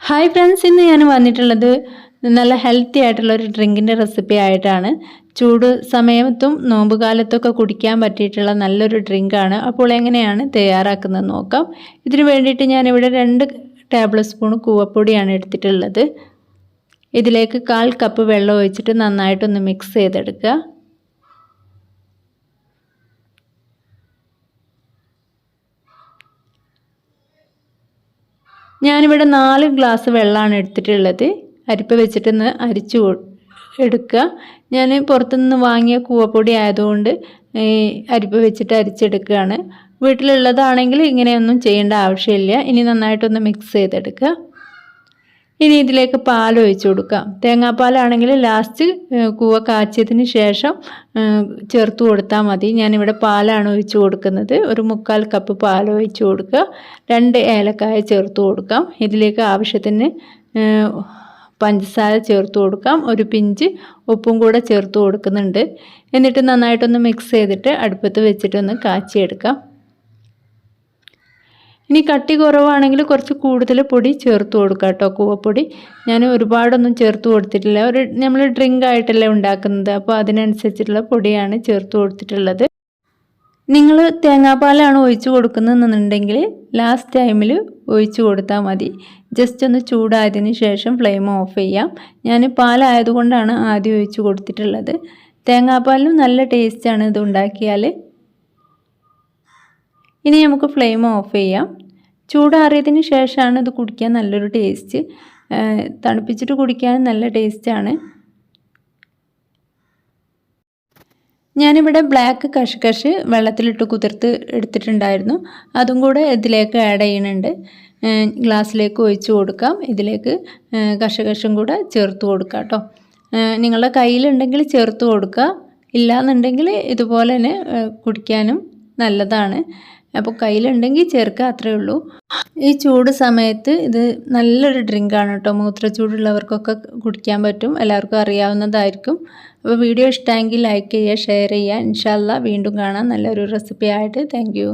Hi friends, ഇന്ന് ഞാൻ വന്നിട്ടുള്ളത് നല്ല ഹെൽത്തി ആയിട്ടുള്ള ഒരു ഡ്രിങ്കിൻ്റെ റെസിപ്പി ആയിട്ടാണ്. ചൂട് സമയത്തും നോമ്പ് കാലത്തൊക്കെ കുടിക്കാൻ പറ്റിയിട്ടുള്ള നല്ലൊരു ഡ്രിങ്കാണ്. അപ്പോൾ എങ്ങനെയാണ് തയ്യാറാക്കുന്നത് നോക്കാം. ഇതിന് വേണ്ടിയിട്ട് ഞാനിവിടെ 2 ടേബിൾ സ്പൂൺ കൂവപ്പൊടിയാണ് എടുത്തിട്ടുള്ളത്. ഇതിലേക്ക് 1/4 കപ്പ് വെള്ളം ഒഴിച്ചിട്ട് നന്നായിട്ടൊന്ന് മിക്സ് ചെയ്തെടുക്കുക. ഞാനിവിടെ 4 ഗ്ലാസ് വെള്ളമാണ് എടുത്തിട്ടുള്ളത്. അരിപ്പ വെച്ചിട്ടൊന്ന് അരിച്ചു എടുക്കുക. ഞാൻ പുറത്തുനിന്ന് വാങ്ങിയ കൂവപ്പൊടി ആയതുകൊണ്ട് അരിപ്പ വെച്ചിട്ട് അരിച്ചെടുക്കുകയാണ്. വീട്ടിലുള്ളതാണെങ്കിൽ ഇങ്ങനെയൊന്നും ചെയ്യേണ്ട ആവശ്യമില്ല. ഇനി നന്നായിട്ടൊന്ന് മിക്സ് ചെയ്തെടുക്കുക. ഇനി ഇതിലേക്ക് പാൽ ഒഴിച്ചു കൊടുക്കാം. തേങ്ങാപ്പാലാണെങ്കിൽ ലാസ്റ്റ് കൂവ കാച്ചിയതിന് ശേഷം ചേർത്ത് കൊടുത്താൽ മതി. ഞാനിവിടെ പാലാണ് ഒഴിച്ചു കൊടുക്കുന്നത്. ഒരു 1/4 കപ്പ് പാൽ ഒഴിച്ചു കൊടുക്കുക. 2 ഏലക്കായ ചേർത്ത് കൊടുക്കാം. ഇതിലേക്ക് ആവശ്യത്തിന് പഞ്ചസാര ചേർത്ത് കൊടുക്കാം. ഒരു പിഞ്ച് ഉപ്പും കൂടെ ചേർത്ത് കൊടുക്കുന്നുണ്ട്. എന്നിട്ട് നന്നായിട്ടൊന്ന് മിക്സ് ചെയ്തിട്ട് അടുപ്പത്ത് വെച്ചിട്ടൊന്ന് കാച്ചിയെടുക്കാം. ഇനി കട്ടി കുറവാണെങ്കിൽ കുറച്ച് കൂടുതൽ പൊടി ചേർത്ത് കൊടുക്കുക കേട്ടോ. കൂവപ്പൊടി ഞാൻ ഒരുപാടൊന്നും ചേർത്ത് കൊടുത്തിട്ടില്ല. നമ്മൾ ഡ്രിങ്ക് ആയിട്ടല്ലേ ഉണ്ടാക്കുന്നത്, അപ്പോൾ അതിനനുസരിച്ചിട്ടുള്ള പൊടിയാണ് ചേർത്ത് കൊടുത്തിട്ടുള്ളത്. നിങ്ങൾ തേങ്ങാപ്പാലാണ് ഒഴിച്ചു കൊടുക്കുന്നതെന്നുണ്ടെങ്കിൽ ലാസ്റ്റ് ടൈമിൽ ഒഴിച്ചു കൊടുത്താൽ മതി. ജസ്റ്റ് ഒന്ന് ചൂടായതിന് ശേഷം ഫ്ലെയിം ഓഫ് ചെയ്യാം. ഞാൻ പാലായതുകൊണ്ടാണ് ആദ്യം ഒഴിച്ചു കൊടുത്തിട്ടുള്ളത്. തേങ്ങാപ്പാലിനും നല്ല ടേസ്റ്റാണ് ഇത് ഉണ്ടാക്കിയാൽ. ഇനി നമുക്ക് ഫ്ലെയിം ഓഫ് ചെയ്യാം. ചൂടാറിയതിന് ശേഷമാണ് ഇത് കുടിക്കാൻ നല്ലൊരു ടേസ്റ്റ്. തണുപ്പിച്ചിട്ട് കുടിക്കാൻ നല്ല ടേസ്റ്റാണ്. ഞാനിവിടെ ബ്ലാക്ക് കഷ്കഷ് വെള്ളത്തിലിട്ട് കുതിർത്ത് എടുത്തിട്ടുണ്ടായിരുന്നു. അതും കൂടെ ഇതിലേക്ക് ആഡ് ചെയ്യുന്നുണ്ട്. ഗ്ലാസ്സിലേക്ക് ഒഴിച്ചു കൊടുക്കാം. ഇതിലേക്ക് കഷ്കഷും കൂടെ ചേർത്ത് കൊടുക്കാം കേട്ടോ. നിങ്ങളുടെ കയ്യിലുണ്ടെങ്കിൽ ചേർത്ത് കൊടുക്കുക. ഇല്ലയെന്നുണ്ടെങ്കിൽ ഇതുപോലെ തന്നെ കുടിക്കാനും നല്ലതാണ്. അപ്പോൾ കയ്യിലുണ്ടെങ്കിൽ ചേർക്കുക, അത്രയേ ഉള്ളൂ. ഈ ചൂട് സമയത്ത് ഇത് നല്ലൊരു ഡ്രിങ്കാണ് കേട്ടോ. മൂത്രച്ചൂടുള്ളവർക്കൊക്കെ കുടിക്കാൻ പറ്റും. എല്ലാവർക്കും അറിയാവുന്നതായിരിക്കും. അപ്പോൾ വീഡിയോ ഇഷ്ടമെങ്കിൽ ലൈക്ക് ചെയ്യുക, ഷെയർ ചെയ്യുക. ഇൻഷാ അല്ലാഹ് വീണ്ടും കാണാം നല്ലൊരു റെസിപ്പി ആയിട്ട്. താങ്ക്